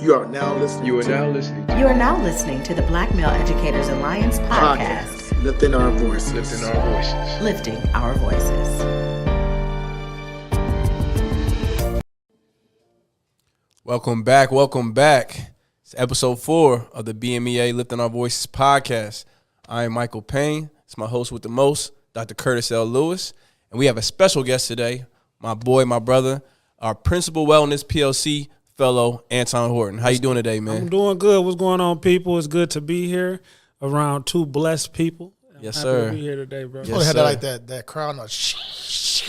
You are now listening. You are now listening to the Black Male Educators Alliance podcast. Lifting our voices. Lifting our voices. Welcome back. It's episode 4 of the BMEA Lifting Our Voices podcast. I am Michael Payne. It's my host with the most, Dr. Curtis L. Lewis. And we have a special guest today, my boy, my brother, our Principal Wellness PLC fellow, Anton Horton. How you doing today, man? I'm doing good. What's going on, people? It's good to be here around two blessed people. Yes, happy sir. to be here today, bro. Yes, had like that crowd.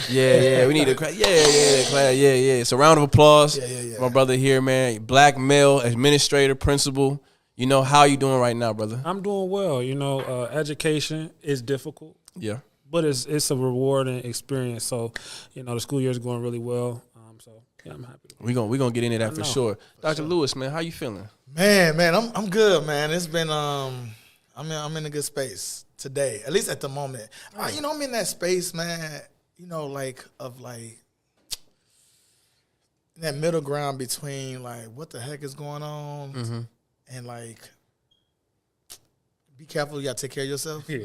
Yeah. We need a crowd. Yeah. It's a round of applause. Yeah. My brother here, man. Black male administrator, principal. You know, how you doing right now, brother? I'm doing well. You know, education is difficult. Yeah. But it's a rewarding experience. So, you know, the school year is going really well. Yeah, I'm happy. We gonna get into that for sure. Dr. Lewis, man, how you feeling? Man, I'm good, man. It's been I'm in a good space today, at least at the moment. I'm in that space, man. You know, that middle ground between like what the heck is going on and like be careful. You gotta take care of yourself. Yeah.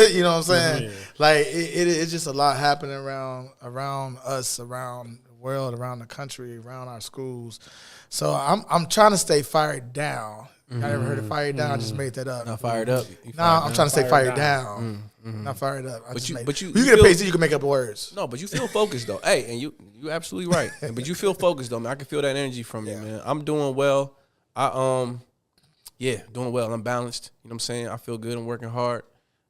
You know what I'm saying? Yeah. Like it's just a lot happening around us, around the world, around the country, around our schools. So I'm trying to stay fired down. I never heard of fired down. I just made that up. Not fired up. I'm trying to stay fired down. Not fired up. But you get a PhD, you can make up the words. No, but you feel focused though. Hey, and you absolutely right. But you feel focused though, man. I can feel that energy from you, man. I'm doing well. Doing well. I'm balanced. You know what I'm saying? I feel good. I'm working hard.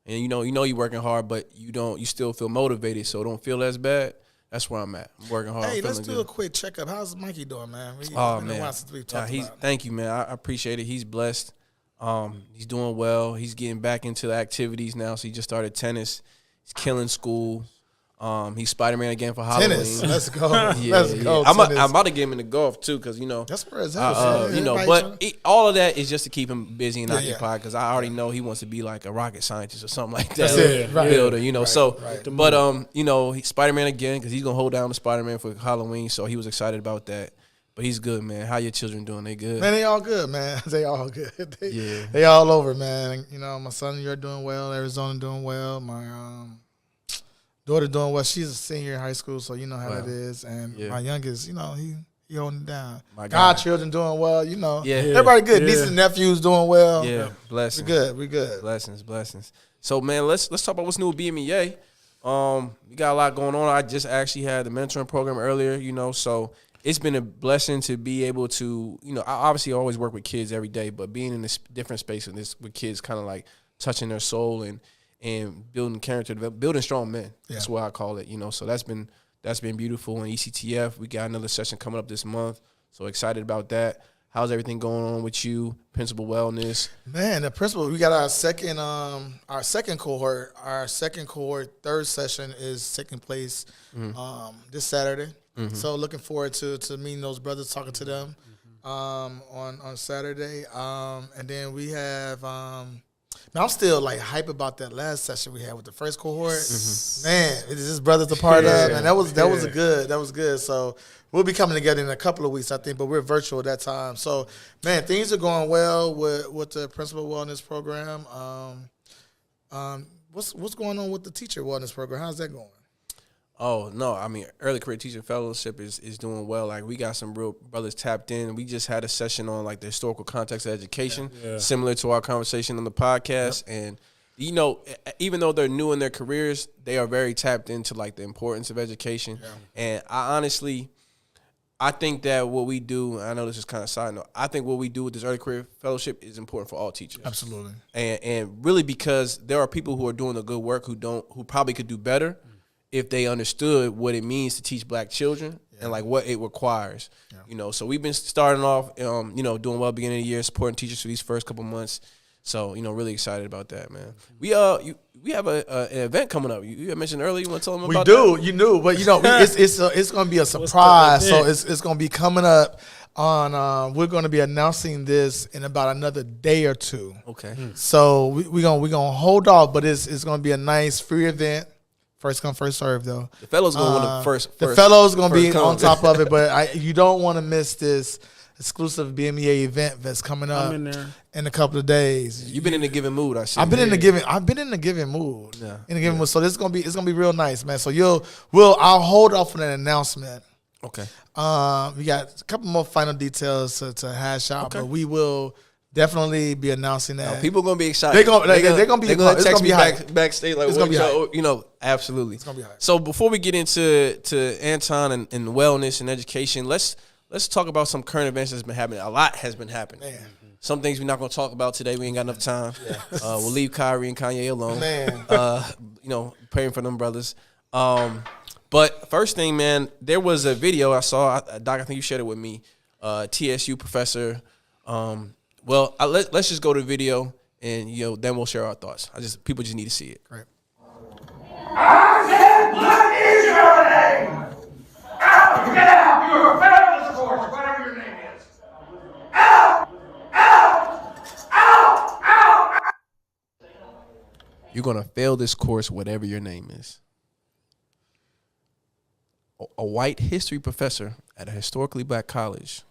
And you know you're working hard, but you still feel motivated, so don't feel as bad. That's where I'm at. I'm working hard. Hey, let's do a quick checkup. How's Mikey doing, man? Thank you, man. I appreciate it. He's blessed. He's doing well. He's getting back into the activities now. So he just started tennis. He's killing school. He's Spider-Man again for Halloween. Tennis, let's go. Let's go. I'm about to get him into golf too, because that's where it's at. But all of that is just to keep him busy and occupied. Because I already know he wants to be like a rocket scientist or something like that. That's it, right. Builder, Right. But he's Spider-Man again because he's gonna hold down the Spider-Man for Halloween. So he was excited about that. But he's good, man. How your children doing? They good? Man, they all good, man. They all good. They all over, man. You know, my son, you're doing well. Arizona doing well. My daughter doing well. She's a senior in high school, so you know how that is. And my youngest, he holding it down. My godchildren doing well, everybody good. Yeah. Nieces and nephews doing well. Yeah, blessings. We good. Blessings. So, man, let's talk about what's new with BMEA. We got a lot going on. I just actually had the mentoring program earlier, so it's been a blessing to be able to, I obviously always work with kids every day, but being in this different space with kids kind of like touching their soul and building character, building strong men. Yeah. That's what I call it, So that's been beautiful. And ECTF, we got another session coming up this month, so excited about that. How's everything going on with you, Principal Wellness? Man, the principal, we got our second cohort. Our second cohort, third session is taking place this Saturday. Mm-hmm. So looking forward to meeting those brothers, talking to them on Saturday. And then we have. I'm still like hype about that last session we had with the first cohort. Mm-hmm. Man, it's just brothers a part of, and that was good. So we'll be coming together in a couple of weeks, I think, but we're virtual at that time. So man, things are going well with the Principal Wellness program. What's going on with the Teacher Wellness program? How's that going? Oh, no, Early Career Teaching Fellowship is doing well. Like, we got some real brothers tapped in. We just had a session on, like, the historical context of education, similar to our conversation on the podcast. Yep. And, even though they're new in their careers, they are very tapped into, like, the importance of education. Yeah. And I think that what we do, I know this is kind of side note, I think what we do with this Early Career Fellowship is important for all teachers. Absolutely. And really because there are people who are doing the good work who probably could do better if they understood what it means to teach black children and like what it requires, So we've been starting off, doing well beginning of the year, supporting teachers for these first couple months. So, really excited about that, man. We have an event coming up. You had mentioned earlier. You want to tell them about that? You knew, but it's going to be a surprise. So it's going to be coming up on. We're going to be announcing this in about another day or two. Okay. So we're gonna hold off, but it's going to be a nice free event. First come, first serve, though. The fellow's going to win the first. The fellow's going to be on top of it, but you don't want to miss this exclusive BMEA event that's coming up I'm in there. in a couple of days. You've been in a given mood, I see. I've been in the given mood. Yeah. In a given mood. So it's gonna be real nice, man. So I'll hold off on an announcement. Okay. We got a couple more final details to hash out, but we will definitely be announcing that. People are gonna be excited. They're gonna be. They're gonna it's text gonna be me hype. backstage like, It's gonna be you know, absolutely. It's gonna be hype. So before we get into Anton and wellness and education, let's talk about some current events that's been happening. A lot has been happening. Man. Some things we're not gonna talk about today. We ain't got enough time. We'll leave Kyrie and Kanye alone. Man. You know, praying for them brothers. But first thing, man, there was a video I saw. Doc, I think you shared it with me. TSU professor. Let's just go to the video, and then we'll share our thoughts. People just need to see it. Right. I said, what is your name? Out! Get out! You are fabulous, course, whatever your name is. Out! Out! Out! Out! You're gonna fail this course, whatever your name is. A white history professor at a historically black college.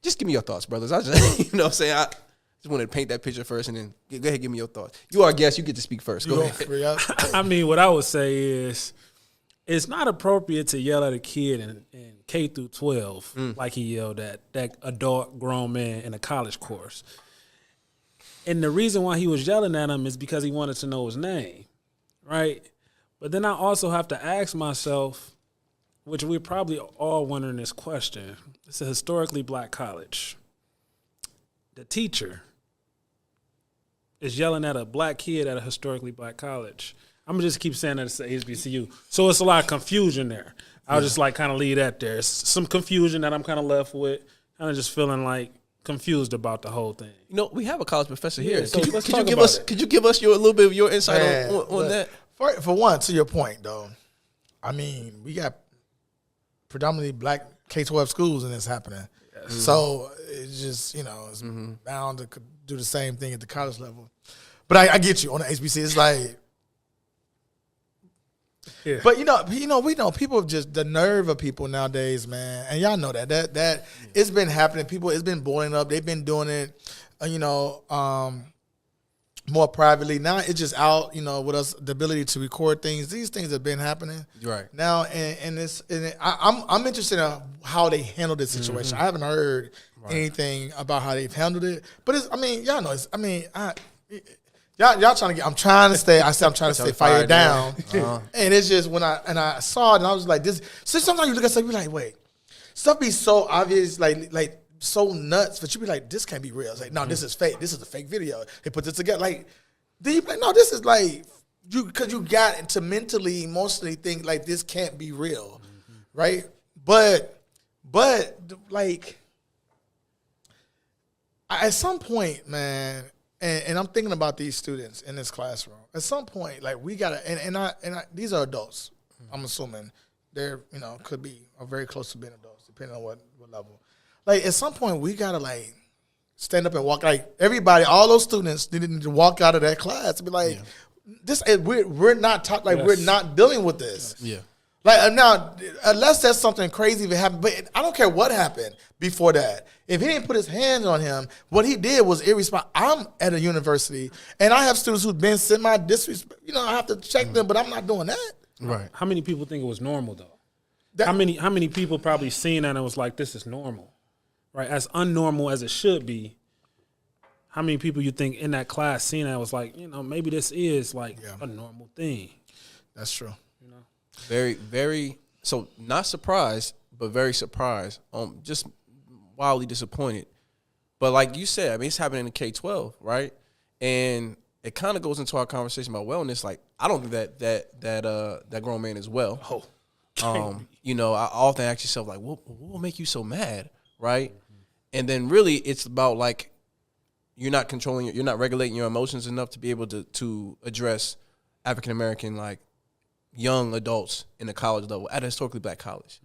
Just give me your thoughts, brothers. I just, what I'm saying, I just wanted to paint that picture first, and then go ahead, give me your thoughts. You are a guest. You get to speak first. Go ahead. I mean, what I would say is it's not appropriate to yell at a kid in K through 12 like he yelled at that adult grown man in a college course. And the reason why he was yelling at him is because he wanted to know his name, right? But then I also have to ask myself, which we're probably all wondering this question. It's a historically black college. The teacher is yelling at a black kid at a historically black college. I'm going to just keep saying that it's HBCU. So it's a lot of confusion there. I'll just kind of leave that there. It's some confusion that I'm kind of left with, kind of just feeling confused about the whole thing. We have a college professor here. So Could you give us a little bit of your insight on that? For one, to your point, though, I mean, we got predominantly black K-12 schools, and it's happening. Yes. So it's just, it's bound to do the same thing at the college level. But I get you on the HBC. It's like, yeah. But we know people just the nerve of people nowadays, man, and y'all know that it's been happening. People, it's been boiling up. They've been doing it, more privately. Now it's just out, with us, the ability to record things. These things have been happening right now, I'm interested in how they handled this situation. I haven't heard anything about how they've handled it, but y'all know. Y'all trying to get. I'm trying to stay. I'm trying to stay fired down, and it's just when I saw it, and I was like, this. So sometimes you look at stuff, you're like, wait, stuff be so obvious, like. So nuts, but you be like, this can't be real. It's like, no, this is fake. This is a fake video. They put this together. Then you be like, no, this is because you got to mentally, emotionally think like this can't be real, right? But at some point, man, and I'm thinking about these students in this classroom. At some point, we gotta, and these are adults. I'm assuming they're, could be very close to being adults, depending on what level. At some point, we gotta stand up and walk. Everybody, all those students need to walk out of that class and be this. We're not we're not dealing with this. Yeah. Now, unless there's something crazy that happened, but I don't care what happened before that. If he didn't put his hands on him, what he did was irresponsible. I'm at a university, and I have students who've been semi-disrespect. I have to check them, but I'm not doing that. Right. How many people think it was normal though? How many people probably seen that and was like, this is normal? Right, as unnormal as it should be, how many people you think in that class seen that was like, maybe this is a normal thing? That's true. Very, very. So not surprised, but very surprised. Just wildly disappointed. But like you said, it's happening in K-12, right? And it kind of goes into our conversation about wellness. I don't think that grown man is well. I often ask yourself what will make you so mad, right? And then really it's about you're not controlling, you're not regulating your emotions enough to be able to address African American young adults in the college level at a historically black college.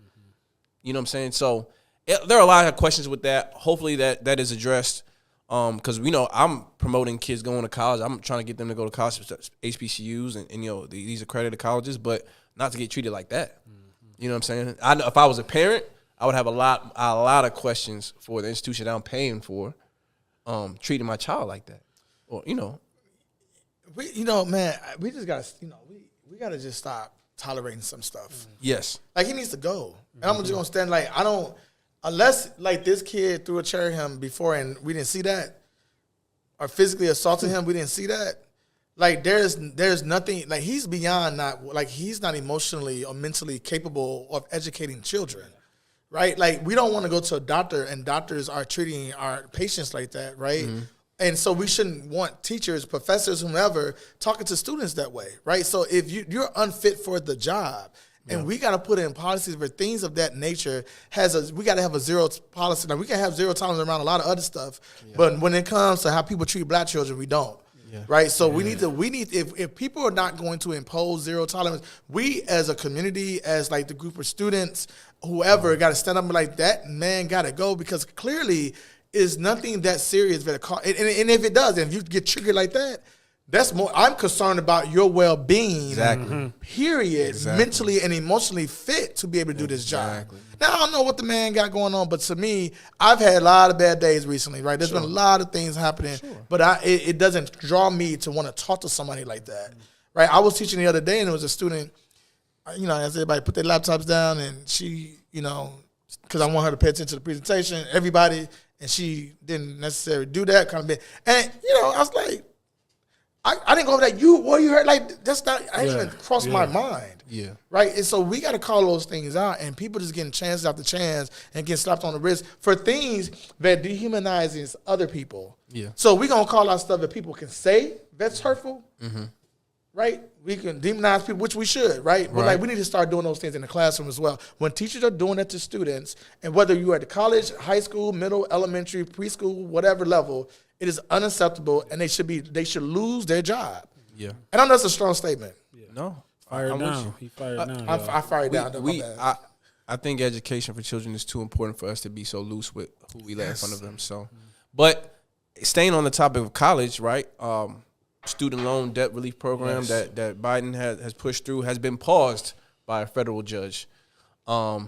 You know what I'm saying? So there are a lot of questions with that. Hopefully that is addressed because I'm promoting kids going to college. I'm trying to get them to go to college, HBCUs and these accredited colleges, but not to get treated like that. You know what I'm saying? I know if I was a parent, I would have a lot of questions for the institution that I'm paying for, treating my child like that, or man, we just gotta, we gotta just stop tolerating some stuff. Yes, like he needs to go, and I'm just gonna stand like I don't, unless like this kid threw a chair at him before and we didn't see that, or physically assaulted him, we didn't see that. Like there's nothing, like he's beyond he's not emotionally or mentally capable of educating children, right? Like we don't want to go to a doctor and doctors are treating our patients like that, right? Mm-hmm. And so we shouldn't want teachers, professors, whomever, talking to students that way, right? So if you're unfit for the job, and we got to put in policies for things of that nature. We got to have a zero policy. Now we can have zero tolerance around a lot of other stuff, but when it comes to how people treat black children, we don't. Yeah. Right, so we need if people are not going to impose zero tolerance, we as a community, as like the group of students, whoever, got to stand up and be like, that man got to go, because clearly is nothing that serious that and if it does, and if you get triggered like that, that's more. I'm concerned about your well-being, period, mentally and emotionally fit to be able to do this job. Now, I don't know what the man got going on, but to me, I've had a lot of bad days recently, right? There's been a lot of things happening, but it doesn't draw me to want to talk to somebody like that, right? I was teaching the other day, and there was a student, as everybody put their laptops down, and she, because I want her to pay attention to the presentation, everybody, and she didn't necessarily do that kind of bit. And, I was like, I didn't go over that. What you heard, like, that's not, I didn't even cross my mind. Yeah. Right? And so we got to call those things out, and people just getting chance after chance and getting slapped on the wrist for things that dehumanizes other people. Yeah. So we're going to call out stuff that people can say that's hurtful. Mm-hmm. Right? We can demonize people, which we should, right? But like we need to start doing those things in the classroom as well. When teachers are doing that to students, and whether you're at the college, high school, middle, elementary, preschool, whatever level, it is unacceptable, and they should lose their job. Yeah. And I know that's a strong statement. Yeah. No. Fired down. He fired down. I fired down. I think education for children is too important for us to be so loose with who we let in front of them. So, but staying on the topic of college, right? Student loan debt relief program that Biden has pushed through has been paused by a federal judge. So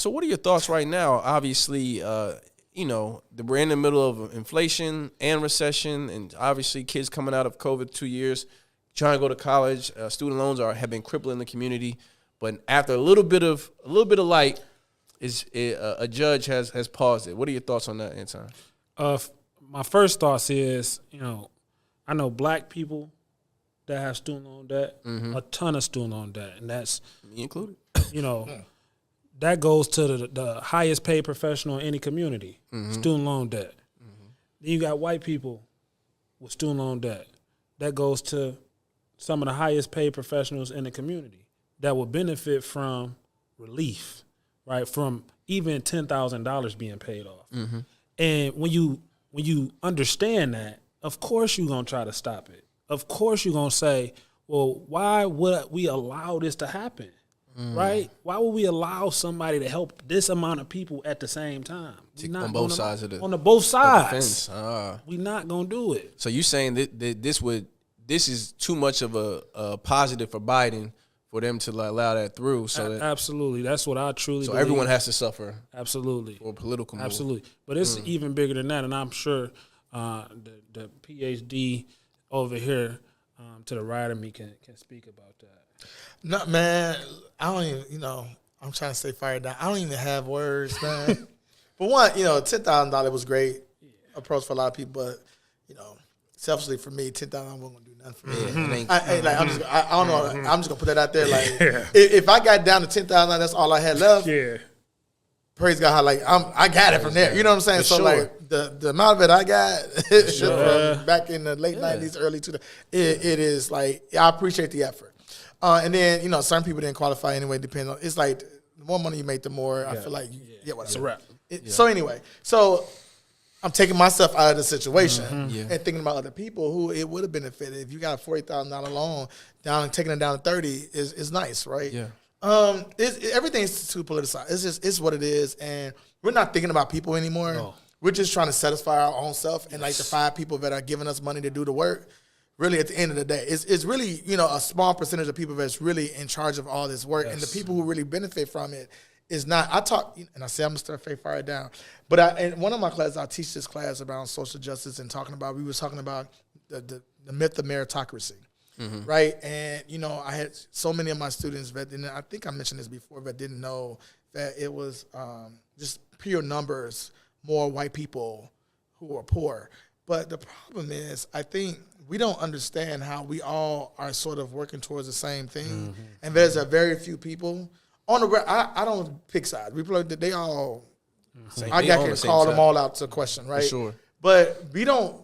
what are your thoughts right now? Obviously, we're in the middle of inflation and recession, and obviously kids coming out of COVID 2 years, trying to go to college. Student loans have been crippling the community. But after a little bit of light, a judge has paused it. What are your thoughts on that, Anton? My first thoughts is, I know black people that have student loan debt, a ton of student loan debt, and that's me included. That goes to the highest paid professional in any community, student loan debt. Then you got white people with student loan debt. That goes to some of the highest paid professionals in the community that will benefit from relief, right? From even $10,000 being paid off. And when you understand that, of course you're going to try to stop it. Of course you're going to say, well, why would we allow this to happen, right? Why would we allow somebody to help this amount of people at the same time? On both sides of the on the both sides. We're not going to do it. So you saying that this is too much of a positive for Biden for them to allow that through? So absolutely. That's what I truly believe. Everyone has to suffer. Absolutely. For a political move. Absolutely. But it's even bigger than that, and I'm sure the PhD over here to the right of me can speak about that. No, man, I don't even, I'm trying to say fire down. I don't even have words, man. For one, $10,000 was great approach for a lot of people, but, selfishly for me, $10,000 wasn't going to do nothing for me. I don't know. I'm just going to put that out there. Like, if I got down to $10,000, that's all I had left. Yeah. Praise God, I got it from there. You know what I'm saying? So like the amount of it I got from back in the late 90s, early 2000s, it is like I appreciate the effort. And then certain people didn't qualify anyway. Depending on, it's like the more money you make, the more I feel like you get what's a wrap. So anyway, I'm taking myself out of the situation and thinking about other people who it would have benefited. If you got a $40,000 loan down, taking it down to 30 is nice, right? Yeah. Everything's too politicized. It's what it is, and we're not thinking about people anymore. No. We're just trying to satisfy our own self, and like the 5 people that are giving us money to do the work. Really, at the end of the day, it's really a small percentage of people that's really in charge of all this work, and the people who really benefit from it is not. I talk, and I say I'm gonna start fire down. But in one of my classes, I teach this class around social justice and we was talking about the myth of meritocracy, right? And I had so many of my students that didn't. I think I mentioned this before, but didn't know that it was just pure numbers, more white people who are poor. But the problem is, I think we don't understand how we all are sort of working towards the same thing, and there's a very few people. I don't pick sides. They all. I can call them all out to question, right? For sure. But we don't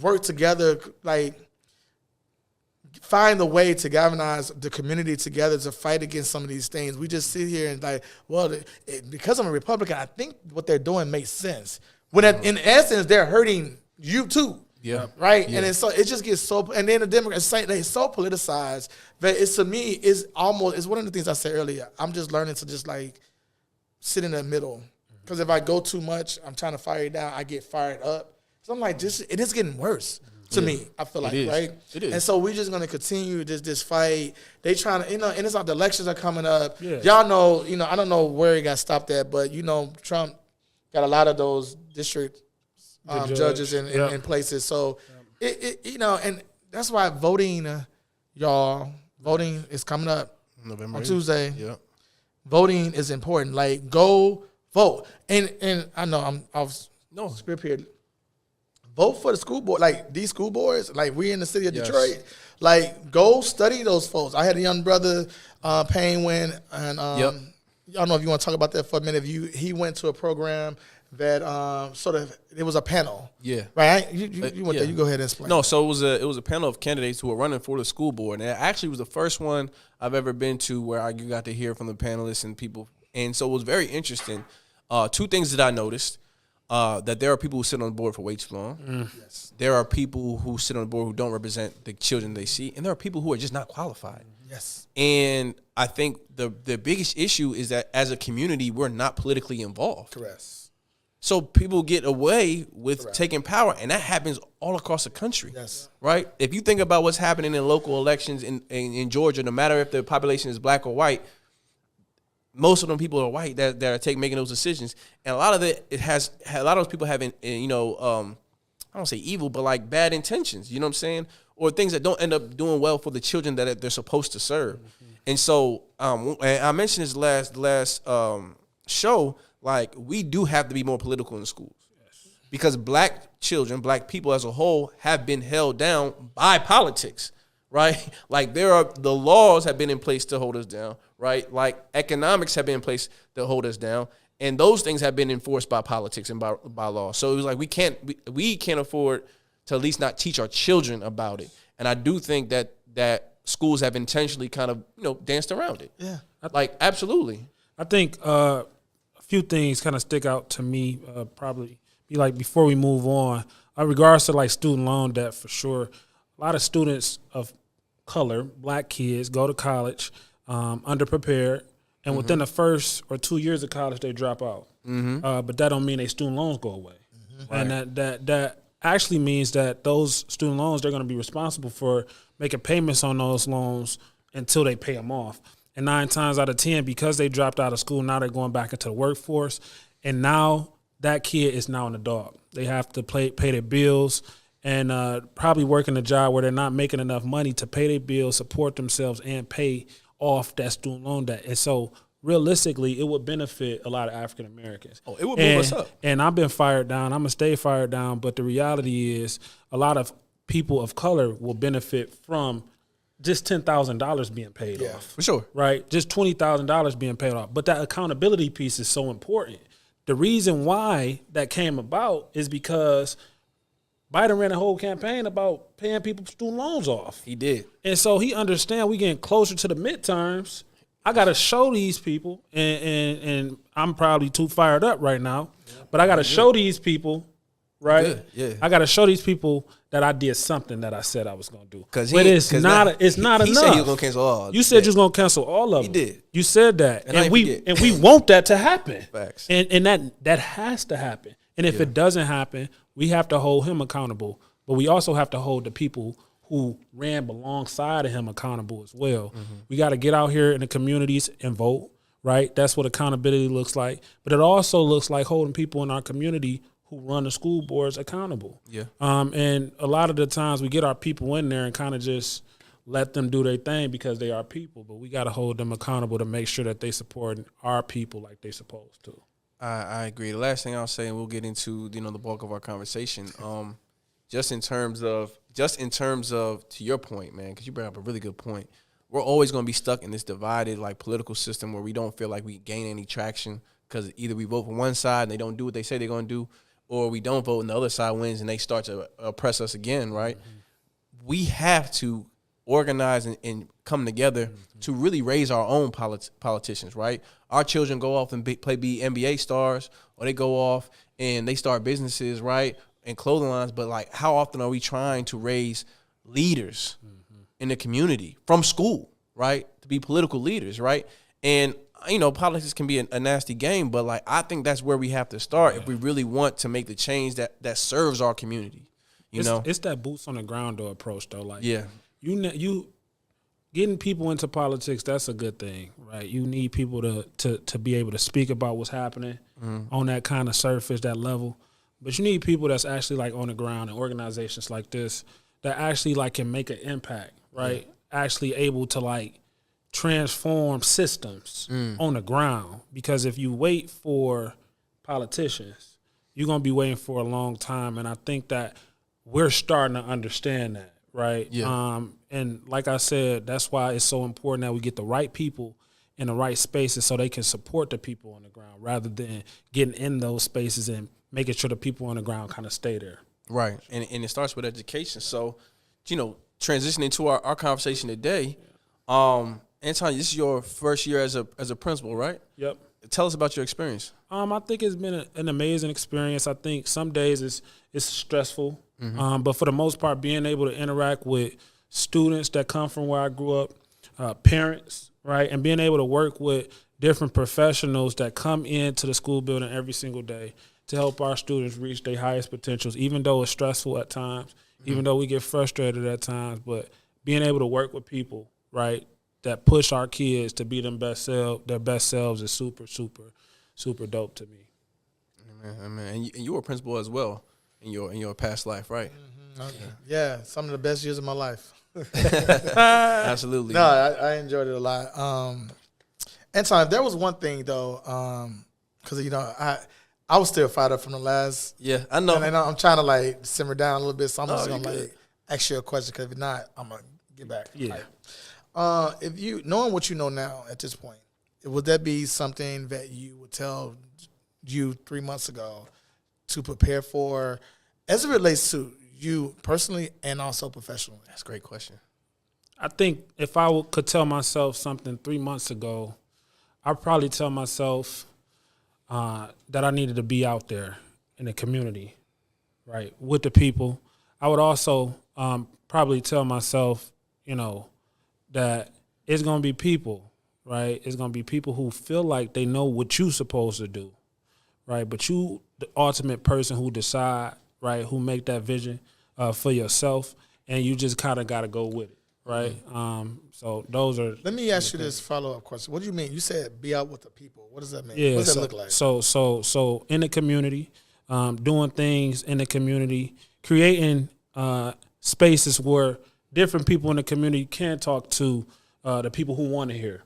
work together, like find a way to galvanize the community together to fight against some of these things. We just sit here and because I'm a Republican, I think what they're doing makes sense. When in essence they're hurting you too. Yeah. Right. Yeah. And it just gets so. And then the Democrats say they're so politicized that to me it's one of the things I said earlier. I'm just learning to just like sit in the middle, because if I go too much, I'm trying to fire it down. I get fired up. So I'm like, it is getting worse to me. I feel like, right? It is. And so we're just gonna continue this fight. They trying to, and it's like the elections are coming up. Yeah. Y'all know, I don't know where it got stopped at, but Trump got a lot of those district judges in places. So and that's why voting is coming up November on 8th. Tuesday. Yeah. Voting is important. Like, go vote. And I know I was script here. Vote for the school board. Like, these school boards, like we in the city of Detroit, like, go study those folks. I had a young brother, Payne, and I don't know if you want to talk about that for a minute. He went to a program that it was a panel. Yeah. Right? You went there. You go ahead and explain. No, so it was a panel of candidates who were running for the school board. And it actually was the first one I've ever been to where you got to hear from the panelists and people. And so it was very interesting. Two things that I noticed. That there are people who sit on the board for way too long. Yes. There are people who sit on the board who don't represent the children they see. And there are people who are just not qualified. Yes. And I think the biggest issue is that as a community, we're not politically involved. Correct. So people get away with taking power, and that happens all across the country. Yes. Right? If you think about what's happening in local elections in Georgia, no matter if the population is black or white, most of them people are white that are making those decisions. And a lot of a lot of those people have, I don't say evil, but like bad intentions, you know what I'm saying? Or things that don't end up doing well for the children that they're supposed to serve. Mm-hmm. And so and I mentioned this last show, like, we do have to be more political in schools. Yes. Because black children, black people as a whole, have been held down by politics, right? Like, the laws have been in place to hold us down, right? Like, economics have been in place to hold us down. And those things have been enforced by politics and by law. So it was like we can't afford to at least not teach our children about it. And I do think that schools have intentionally kind of, danced around it. Yeah. Like, absolutely. I think a few things kind of stick out to me, probably be like before we move on, in regards to like student loan debt, for sure. A lot of students of color, black kids, go to college underprepared, and within the first or 2 years of college, they drop out. Mm-hmm. But that don't mean their student loans go away. Mm-hmm. And that actually means that those student loans, they're going to be responsible for making payments on those loans until they pay them off. And 9 times out of 10, because they dropped out of school, now they're going back into the workforce. And now that kid is now in the dark. They have to pay their bills and probably working a job where they're not making enough money to pay their bills, support themselves, and pay off that student loan debt. And so realistically, it would benefit a lot of African Americans. Oh, it would move us up. And I've been fired down. I'm going to stay fired down. But the reality is a lot of people of color will benefit from just $10,000 being paid off. For sure. Right? Just $20,000 being paid off. But that accountability piece is so important. The reason why that came about is because Biden ran a whole campaign about paying people student loans off. He did. And so he understands we getting closer to the midterms. I got to show these people, and I'm probably too fired up right now, but I got to show these people, right? Yeah. I got to show these people that I did something that I said I was going to do. But it's not enough. He said he was going to cancel all. You said you was going to cancel all of them. He did. You said that. And we want that to happen. Facts. And that has to happen. And if it doesn't happen, we have to hold him accountable. But we also have to hold the people who ran alongside of him accountable as well. Mm-hmm. We got to get out here in the communities and vote. right? That's what accountability looks like. But it also looks like holding people in our community who run the school boards accountable. Yeah. And a lot of the times we get our people in there and kind of just let them do their thing because they are people, but we got to hold them accountable to make sure that they support our people like they supposed to. I agree. The last thing I'll say, and we'll get into the bulk of our conversation, just in terms of to your point, man, because you bring up a really good point. We're always going to be stuck in this divided political system where we don't feel like we gain any traction because either we vote for one side and they don't do what they say they're going to do, or we don't vote and the other side wins and they start to oppress us again, right? Mm-hmm. We have to organize and come together to really raise our own politicians, right? Our children go off and be NBA stars, or they go off and they start businesses, right, and clothing lines. But how often are we trying to raise leaders in the community from school, right, to be political leaders, right? And politics can be a nasty game, but I think that's where we have to start if we really want to make the change that serves our community. It's that boots on the ground though approach though. Yeah. You getting people into politics, that's a good thing, right? You need people to be able to speak about what's happening on that kind of surface, that level. But you need people that's actually on the ground, and organizations like this that actually can make an impact, right? Yeah. Actually able to transform systems on the ground. Because if you wait for politicians, you're going to be waiting for a long time. And I think that we're starting to understand that. Right. Yeah. And like I said, that's why it's so important that we get the right people in the right spaces so they can support the people on the ground rather than getting in those spaces and making sure the people on the ground kind of stay there. Right. And it starts with education. So, transitioning to our conversation today, Anton, this is your first year as a principal, right? Yep. Tell us about your experience. I think it's been an amazing experience. I think some days it's stressful. Mm-hmm. But for the most part, being able to interact with students that come from where I grew up, parents, right, and being able to work with different professionals that come into the school building every single day to help our students reach their highest potentials, even though it's stressful at times, even though we get frustrated at times, but being able to work with people, right, that push our kids to be their best selves is super, super, super dope to me. Amen. And you were a principal as well in your past life, right? Mm-hmm. Okay. Yeah, some of the best years of my life. Absolutely. No, I enjoyed it a lot. Anton, if there was one thing though, because I was still fired up from the last. Yeah, I know. And I'm trying to simmer down a little bit, so I'm just gonna ask you a question. Because if not, I'm gonna get back. Yeah. If you knowing what you know now at this point, would that be something that you would tell you 3 months ago to prepare for, as it relates to you personally and also professionally? That's a great question. I think if I could tell myself something 3 months ago, I'd probably tell myself that I needed to be out there in the community, right, with the people. I would also probably tell myself, that it's going to be people, right? It's going to be people who feel like they know what you're supposed to do, right? But you, the ultimate person who decide, right, who make that vision for yourself, and you just kind of got to go with it, right? So those are. Let me ask you this follow-up question. What do you mean? You said be out with the people. What does that mean? Yeah, what does that look like? So in the community, doing things in the community, creating spaces where different people in the community can talk to the people who want to hear,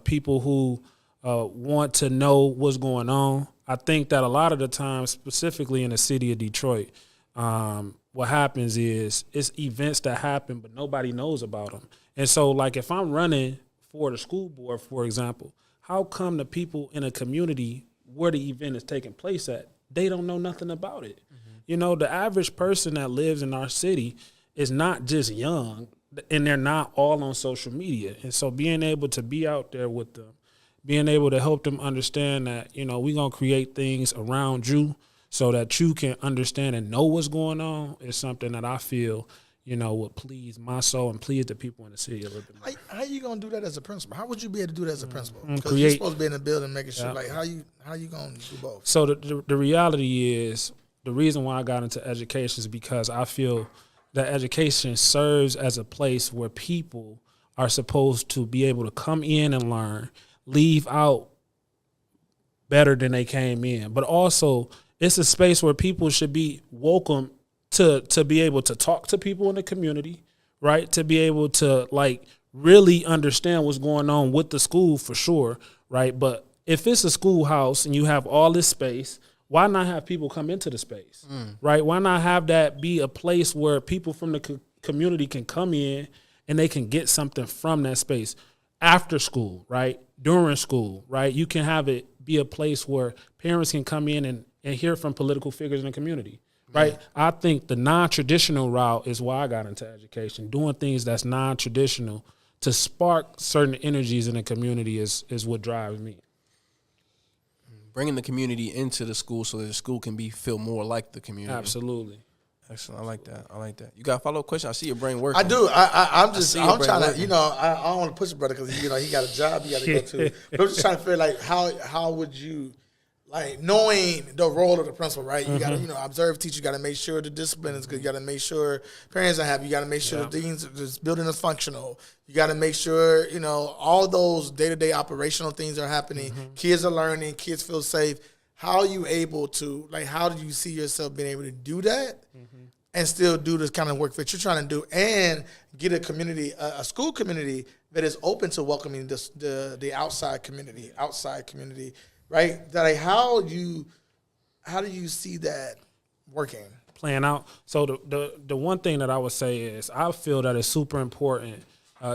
people who want to know what's going on. I think that a lot of the time, specifically in the city of Detroit, what happens is it's events that happen, but nobody knows about them. And so, if I'm running for the school board, for example, how come the people in a community where the event is taking place at, they don't know nothing about it? Mm-hmm. The average person that lives in our city is not just young, and they're not all on social media. And so being able to be out there with them, being able to help them understand that, we're going to create things around you so that you can understand and know what's going on is something that I feel, would please my soul and please the people in the city a little bit more. How are you going to do that as a principal? How would you be able to do that as a principal? Because you're supposed to be in the building making sure, how you going to do both? So the reality is, the reason why I got into education is because I feel that education serves as a place where people are supposed to be able to come in and learn, leave out better than they came in. But also, it's a space where people should be welcome to be able to talk to people in the community, right? To be able to like really understand what's going on with the school for sure, right? But if it's a schoolhouse and you have all this space, why not have people come into the space, right? Why not have that be a place where people from the community can come in and they can get something from that space after school, right? During school, right? You can have it be a place where parents can come in and hear from political figures in the community, right? I think the non-traditional route is why I got into education. Doing things that's non-traditional to spark certain energies in the community is what drives me. Bringing the community into the school so that the school can feel more like the community. Absolutely. Excellent. I like that. You got a follow-up question? I see your brain working. I do. I'm trying to, I don't want to push it, brother, because, he got a job he got to go to. But I'm just trying to figure, like, how would you, like, knowing the role of the principal, right? You got to, observe, teach. You got to make sure the discipline is good. You got to make sure parents are happy. You got to make sure the deans, this building is functional. You got to make sure, all those day-to-day operational things are happening. Kids are learning. Kids feel safe. How are you able to, like, how do you see yourself being able to do that and still do this kind of work that you're trying to do and get a community, a school community that is open to welcoming the outside community, right? That, like, how do you see that working? Playing out. So the one thing that I would say is I feel that it's super important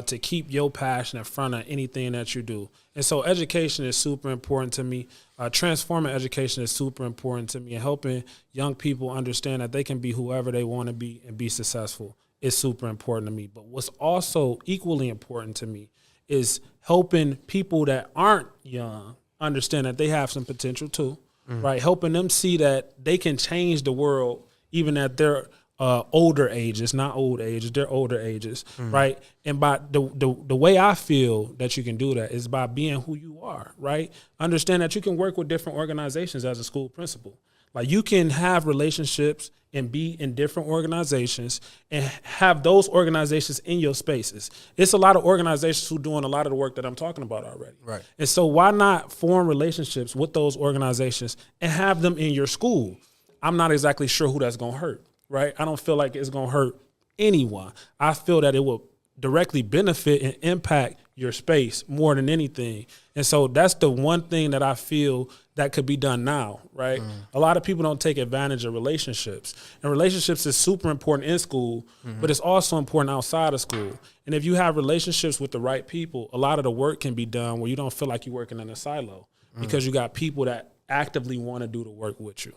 to keep your passion in front of anything that you do. And so education is super important to me. Transforming education is super important to me. And helping young people understand that they can be whoever they want to be and be successful is super important to me. But what's also equally important to me is helping people that aren't young understand that they have some potential too, right? Helping them see that they can change the world even at their older ages, not old ages, they're older ages, right? And by the way I feel that you can do that is by being who you are, right? Understand that you can work with different organizations as a school principal. Like, you can have relationships and be in different organizations and have those organizations in your spaces. It's a lot of organizations who are doing a lot of the work that I'm talking about already. Right. And so why not form relationships with those organizations and have them in your school? I'm not exactly sure who that's going to hurt, right? I don't feel like it's going to hurt anyone. I feel that it will directly benefit and impact your space more than anything. And so that's the one thing that I feel that could be done now, right? A lot of people don't take advantage of relationships. And relationships is super important in school, but it's also important outside of school. And if you have relationships with the right people, a lot of the work can be done where you don't feel like you're working in a silo because you got people that actively want to do the work with you.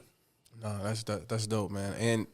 No, that's dope, man. And,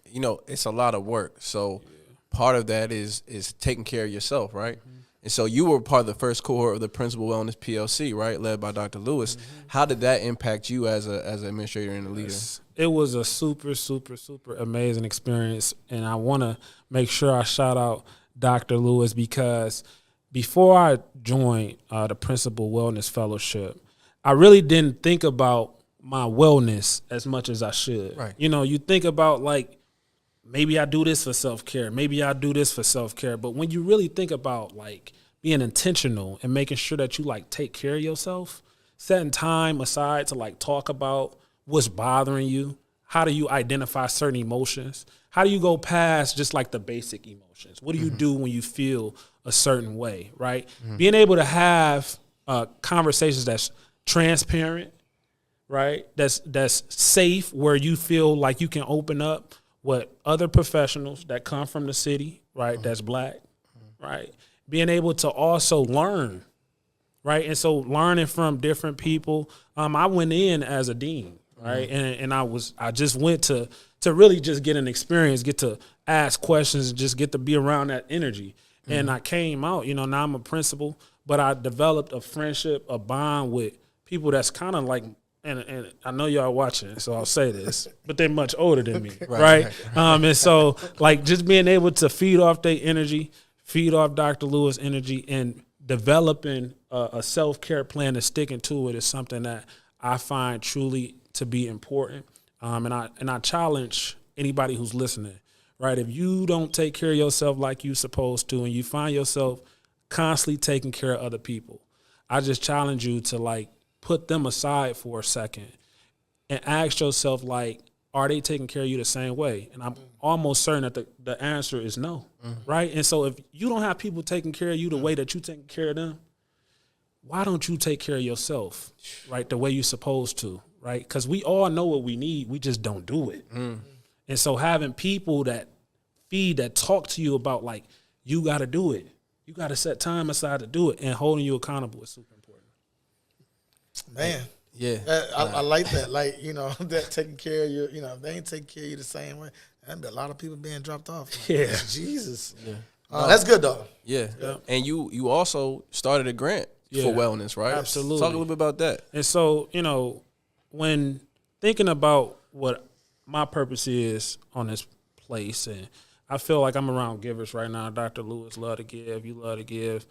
it's a lot of work. So part of that is taking care of yourself, right? And so you were part of the first cohort of the Principal Wellness PLC, right, led by Dr. Lewis. How did that impact you as an administrator and a leader? It was a super, super, super amazing experience, and I want to make sure I shout out Dr. Lewis because before I joined the Principal Wellness Fellowship, I really didn't think about my wellness as much as I should. Right. You think about, like, maybe I do this for self-care. Maybe I do this for self-care. But when you really think about, like, being intentional and making sure that you, like, take care of yourself, setting time aside to, like, talk about what's bothering you, how do you identify certain emotions, how do you go past just, like, the basic emotions? What do you do when you feel a certain way, right? Being able to have conversations that's transparent, right, that's safe, where you feel like you can open up with other professionals that come from the city, right, that's Black, right, being able to also learn, right, and so learning from different people. I went in as a dean, right, and I just went to really just get an experience, get to ask questions, and just get to be around that energy. And I came out, now I'm a principal, but I developed a friendship, a bond with people that's kind of like, and I know y'all watching, so I'll say this, but they're much older than me, right? And so, like, just being able to feed off their energy, feed off Dr. Lewis' energy, and developing a self-care plan and sticking to it is something that I find truly to be important. And I challenge anybody who's listening, right? If you don't take care of yourself like you're supposed to, and you find yourself constantly taking care of other people, I just challenge you to like put them aside for a second and ask yourself, like, are they taking care of you the same way? And I'm almost certain that the answer is no, right? And so if you don't have people taking care of you the way that you taking care of them, why don't you take care of yourself, right, the way you're supposed to, right? Because we all know what we need. We just don't do it. And so having people that talk to you about, like, you got to do it. You got to set time aside to do it, and holding you accountable is super important. Man. Yeah. I like that. Like, that taking care of you, if they ain't taking care of you the same way, there'd be a lot of people being dropped off. Like, Yeah. Jesus. Yeah. That's good, though. Yeah. And you also started a grant for wellness, right? Absolutely. Talk a little bit about that. And so, when thinking about what my purpose is on this place, and I feel like I'm around givers right now. Dr. Lewis love to give. You love to give.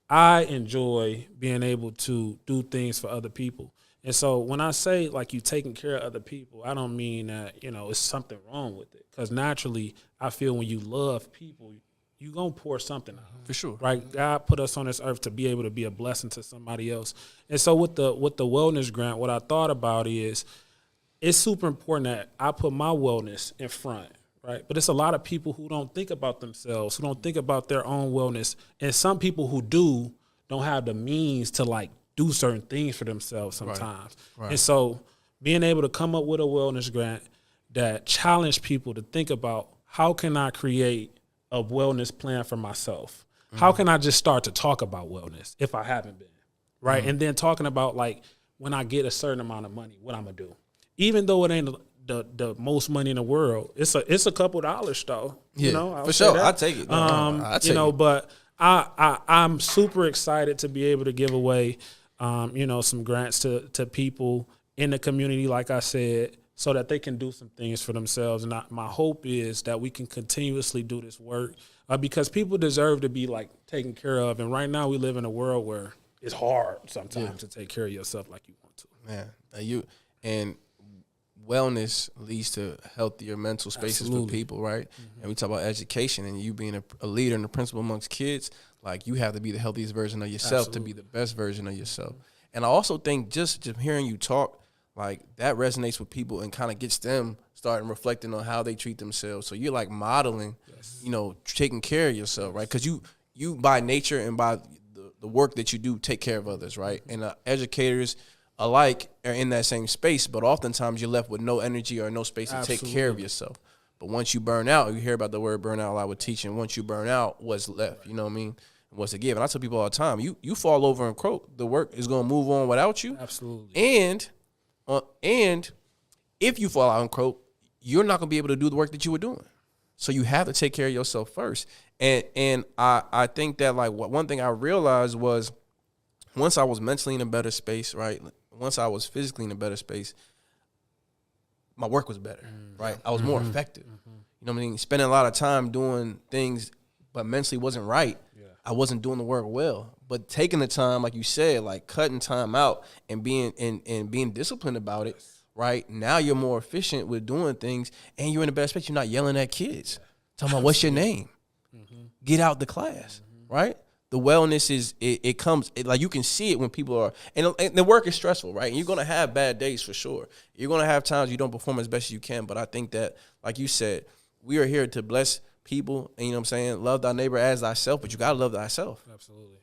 I enjoy being able to do things for other people. And so when I say, like, you taking care of other people, I don't mean that, it's something wrong with it. Because naturally, I feel when you love people, you're going to pour something out. For sure. Right? God put us on this earth to be able to be a blessing to somebody else. And so with the wellness grant, what I thought about is it's super important that I put my wellness in front, right? But it's a lot of people who don't think about themselves, who don't think about their own wellness. And some people who do don't have the means to, like, do certain things for themselves sometimes. Right. And so being able to come up with a wellness grant that challenge people to think about, how can I create a wellness plan for myself? How can I just start to talk about wellness if I haven't been, right? And then talking about, like, when I get a certain amount of money, what I'm going to do. Even though it ain't the most money in the world, it's a couple dollars though. Yeah, for sure. I take it. I take it. But I'm super excited to be able to give away some grants to people in the community, like I said, so that they can do some things for themselves. And my hope is that we can continuously do this work because people deserve to be, like, taken care of. And right now we live in a world where it's hard sometimes to take care of yourself like you want to. Man, and wellness leads to healthier mental spaces for people, right? And we talk about education and you being a leader and a principal amongst kids. Like, you have to be the healthiest version of yourself to be the best version of yourself. And I also think just hearing you talk, like, that resonates with people and kind of gets them starting reflecting on how they treat themselves. So you're, like, modeling, taking care of yourself, right? Because you by nature and by the work that you do take care of others, right? And educators alike are in that same space, but oftentimes you're left with no energy or no space to take care of yourself. But once you burn out, you hear about the word burnout a lot with teaching. Once you burn out, what's left? You know what I mean? What's to give? And I tell people all the time, you fall over and croak, the work is going to move on without you. Absolutely. And if you fall out and croak, you're not going to be able to do the work that you were doing. So you have to take care of yourself first. And I think that, like, one thing I realized was once I was mentally in a better space, right? Once I was physically in a better space, my work was better, right? I was more effective. You know what I mean? Spending a lot of time doing things, but mentally wasn't right. I wasn't doing the work well. But taking the time, like you said, like cutting time out and being disciplined about it, right? Now you're more efficient with doing things, and you're in a better space. You're not yelling at kids, talking about what's your name, get out the class, right? The wellness is it comes like you can see it when people are and the work is stressful, right? And you're gonna have bad days for sure. You're gonna have times you don't perform as best as you can. But I think that, like you said, we are here to bless people, and you know what I'm saying, love thy neighbor as thyself. But you gotta love thyself. Absolutely.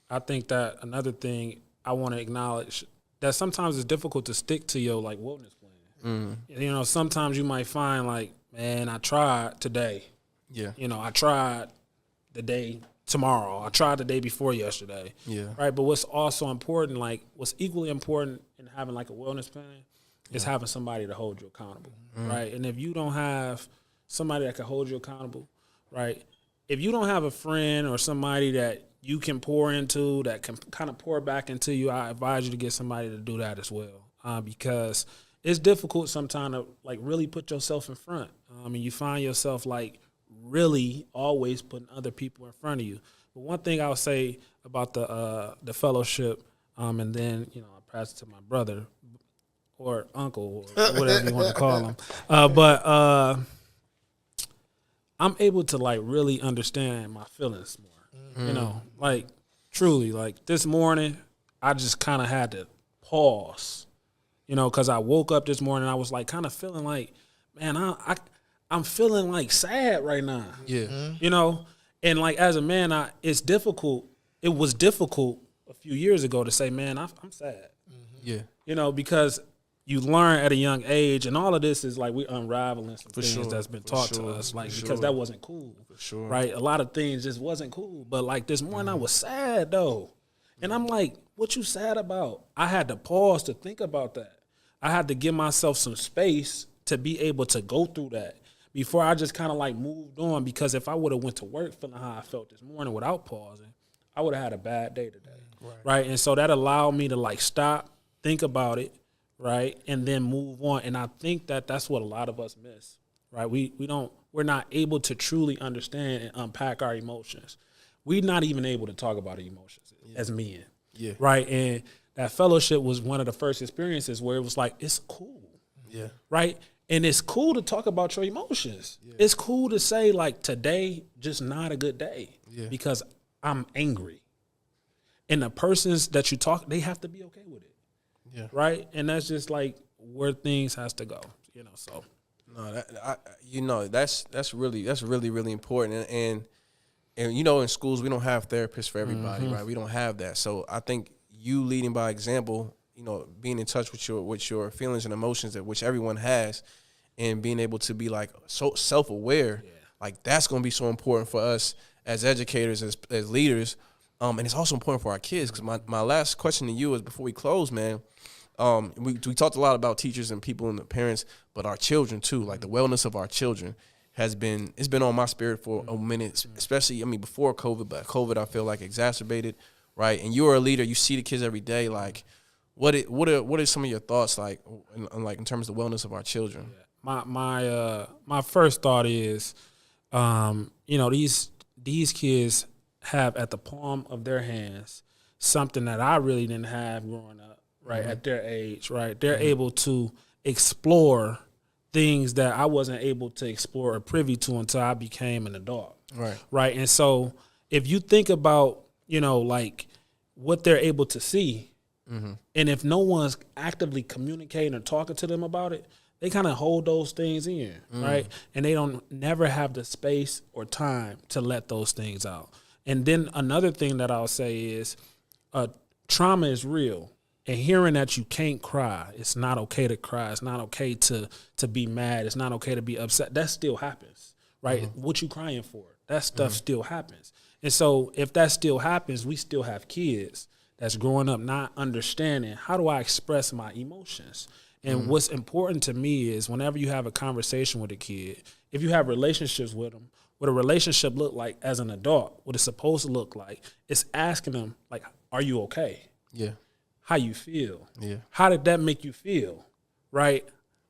I think that another thing I want to acknowledge that sometimes it's difficult to stick to your, like, wellness plan. Sometimes you might find, like, man, I tried today. Yeah. I tried the day tomorrow. I tried the day before yesterday. Yeah. Right. But what's also important, like, what's equally important in having, like, a wellness plan is having somebody to hold you accountable. Right. And if you don't have somebody that can hold you accountable, right, if you don't have a friend or somebody that you can pour into, that can kind of pour back into you, I advise you to get somebody to do that as well, because it's difficult sometimes to, like, really put yourself in front. And you find yourself, like, really always putting other people in front of you. But one thing I'll say about the fellowship, and then I pass it to my brother or uncle or whatever you want to call him, but I'm able to, like, really understand my feelings more. Like, Truly, like this morning, I just kind of had to pause, because I woke up this morning, I was like kind of feeling like, man, I'm feeling like sad right now. Yeah. And like as a man, it's difficult. It was difficult a few years ago to say, man, I'm sad. Yeah. Because you learn at a young age, and all of this is like we unraveling some things sure. that's been taught to us, like because that wasn't cool. For sure. Right? A lot of things just wasn't cool. But like this morning, I was sad though. And I'm like, what you sad about? I had to pause to think about that. I had to give myself some space to be able to go through that before I just kind of like moved on, because if I would have went to work feeling how I felt this morning without pausing, I would have had a bad day today. Right? And so that allowed me to like stop, think about it, right? And then move on. And I think that that's what a lot of us miss, right? We're not able to truly understand and unpack our emotions. We're not even able to talk about our emotions as men. Yeah. Right? And that fellowship was one of the first experiences where it was like, it's cool. Yeah. Right? And it's cool to talk about your emotions. Yeah. It's cool to say like, today, just not a good day because I'm angry. And the persons that you talk, they have to be okay with it. Yeah. Right? And that's just like where things has to go, so. No, that's really important. And in schools, we don't have therapists for everybody, right? We don't have that. So I think you leading by example, being in touch with your feelings and emotions which everyone has, and being able to be like so self-aware, like that's going to be so important for us as educators, as leaders. And it's also important for our kids, because my last question to you is, before we close, man, we talked a lot about teachers and people and the parents, but our children too, like the wellness of our children it's been on my spirit for a minute, especially, before COVID, but COVID I feel like exacerbated, right? And you're a leader, you see the kids every day, like what are some of your thoughts like in terms of the wellness of our children? My first thought is, these kids have at the palm of their hands something that I really didn't have growing up, right, at their age, right? They're able to explore things that I wasn't able to explore or privy to until I became an adult. Right. And so if you think about, like what they're able to see, and if no one's actively communicating or talking to them about it, they kind of hold those things in, right? And they don't never have the space or time to let those things out. And then another thing that I'll say is trauma is real. And hearing that you can't cry, it's not okay to cry, it's not okay to be mad, it's not okay to be upset, that still happens, right? What you crying for? That stuff still happens. And so if that still happens, we still have kids that's growing up not understanding, how do I express my emotions? And what's important to me is whenever you have a conversation with a kid, if you have relationships with them, what a relationship look like as an adult, what it's supposed to look like, it's asking them, like, are you okay? Yeah. How you feel? Yeah. How did that make you feel? Right?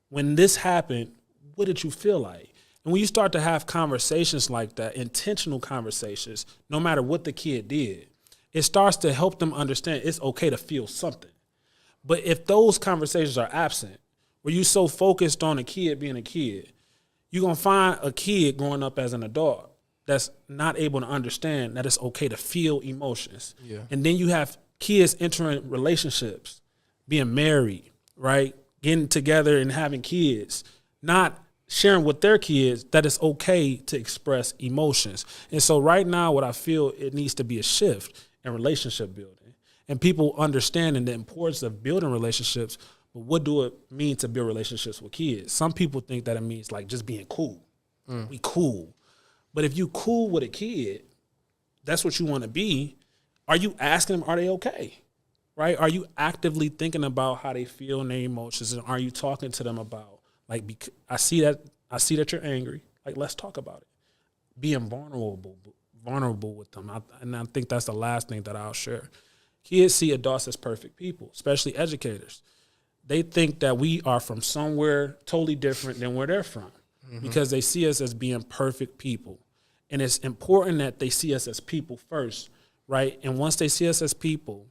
When this happened, what did you feel like? And when you start to have conversations like that, intentional conversations, no matter what the kid did, it starts to help them understand it's okay to feel something. But if those conversations are absent, where you're so focused on a kid being a kid, you're going to find a kid growing up as an adult that's not able to understand that it's okay to feel emotions. Yeah. And then you have kids entering relationships, being married, right? Getting together and having kids, not sharing with their kids that it's okay to express emotions. And so right now what I feel it needs to be a shift in relationship building and people understanding the importance of building relationships. But what do it mean to build relationships with kids? Some people think that it means like just being cool. We cool. But if you cool with a kid, that's what you want to be. Are you asking them, are they okay? Right? Are you actively thinking about how they feel and their emotions? And are you talking to them about, like, I see that you're angry. Like, let's talk about it. Being vulnerable with them. And I think that's the last thing that I'll share. Kids see adults as perfect people, especially educators. They think that we are from somewhere totally different than where they're from because they see us as being perfect people. And it's important that they see us as people first, right? And once they see us as people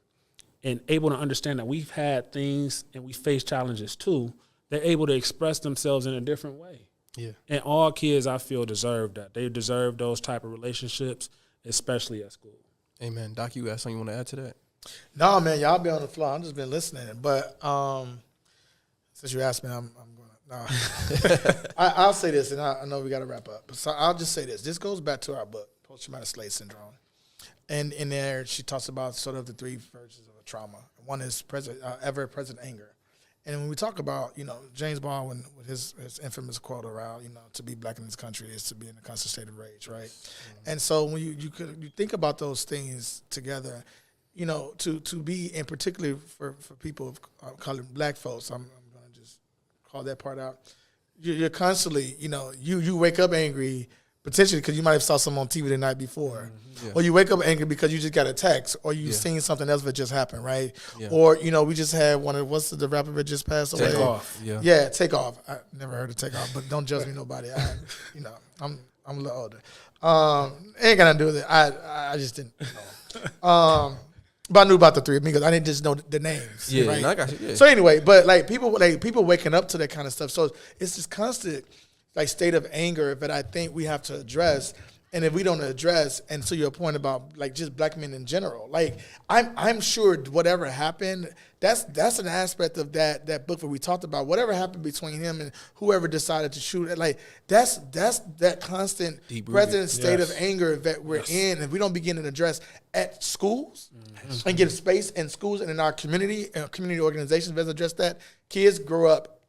and able to understand that we've had things and we face challenges too, they're able to express themselves in a different way. Yeah. And all kids, I feel, deserve that. They deserve those type of relationships, especially at school. Amen. Doc, you got something you want to add to that? No, man, y'all be on the floor. I'm just been listening. But since you asked me, I'm going to. I'll say this, and I know we got to wrap up. But so I'll just say this. This goes back to our book, Post-Traumatic Slave Syndrome. And in there, she talks about sort of the three versions of a trauma. One is ever-present anger. And when we talk about, James Baldwin with his infamous quote around, to be black in this country is to be in a constant state of rage, right? Mm-hmm. And so when you think about those things together, to be, and particularly for people of color, black folks, I'm going to just call that part out. You're constantly, you wake up angry, potentially because you might have saw something on TV the night before. Mm-hmm. Yeah. Or you wake up angry because you just got a text, or you've seen something else that just happened, right? Yeah. Or, we just had what's the rapper that just passed away? Take Off. Yeah, Take Off. I never heard of Take Off, but don't judge me, nobody. I'm a little older. Ain't got nothing to do with it. I just didn't know. But I knew about the three amigos. I didn't just know the names. Yeah, right? No, I got you. Yeah. So anyway, but people waking up to that kind of stuff. So it's this constant state of anger that I think we have to address. And if we don't address, and to your point about just black men in general, I'm sure whatever happened, that's an aspect of that book that we talked about. Whatever happened between him and whoever decided to shoot it, that's that constant present state of anger that we're in. If we don't begin to address at schools and give space in schools and in our community organizations that address that,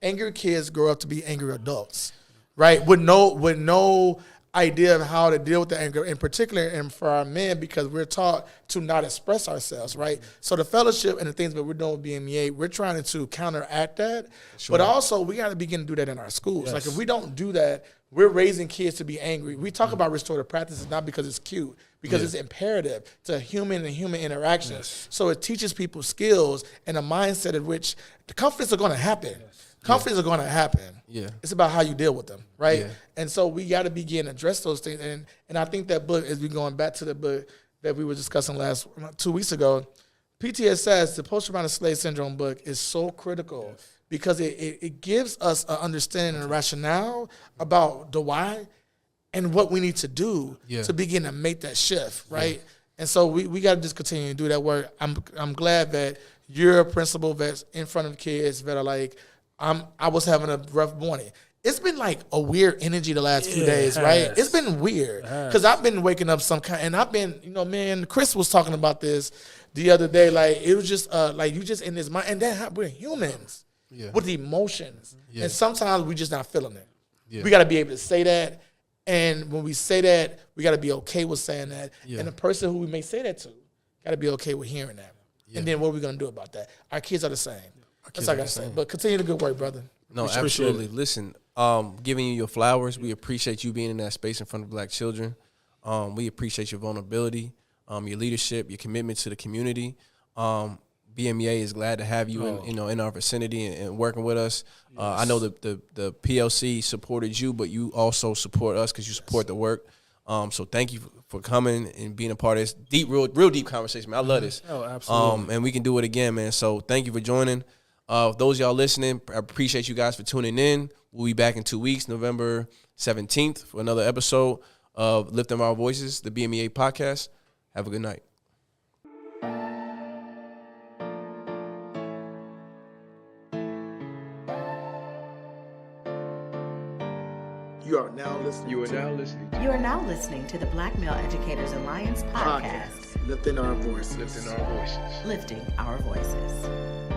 angry kids grow up to be angry adults, right? With no idea of how to deal with the anger, in particular, and for our men, because we're taught to not express ourselves, right? So the fellowship and the things that we're doing with BMEA, we're trying to counteract that, but also we got to begin to do that in our schools. Yes. If we don't do that, we're raising kids to be angry. We talk about restorative practices not because it's cute, because it's imperative to human and human interaction. Yes. So it teaches people skills and a mindset in which the conflicts are going to happen. Yes. Conflicts are going to happen. Yeah, it's about how you deal with them, right? Yeah. And so we got to begin to address those things. And I think that book, as we going back to the book that we were discussing 2 weeks ago, PTSS, the Post-Traumatic Slave Syndrome book, is so critical because it gives us an understanding and a rationale about the why and what we need to do to begin to make that shift, right? Yeah. And so we got to just continue to do that work. I'm glad that you're a principal that's in front of kids that are I was having a rough morning. It's been a weird energy the last few days, right? It's been weird because I've been waking up and I've been, Chris was talking about this the other day. It was just you just in this mind, and then we're humans with emotions, and sometimes we just not feeling it. Yeah. We got to be able to say that, and when we say that, we got to be okay with saying that, and the person who we may say that to got to be okay with hearing that. Yeah. And then what are we gonna do about that? Our kids are the same. That's all I got to say. But continue the good work, brother. No, absolutely. Listen, giving you your flowers. We appreciate you being in that space in front of black children. We appreciate your vulnerability, your leadership, your commitment to the community. BMEA is glad to have you in our vicinity and working with us. Yes. I know the PLC supported you, but you also support us because you support the work. So thank you for coming and being a part of this real deep conversation, man. I love this. Oh, absolutely. And we can do it again, man. So thank you for joining. Those of y'all listening, I appreciate you guys for tuning in. We'll be back in 2 weeks, November 17th, for another episode of Lifting Our Voices, the BMEA podcast. Have a good night. You are now listening. You are now listening to the Black Male Educators Alliance podcast. Lifting Our Voices. Lifting our voices.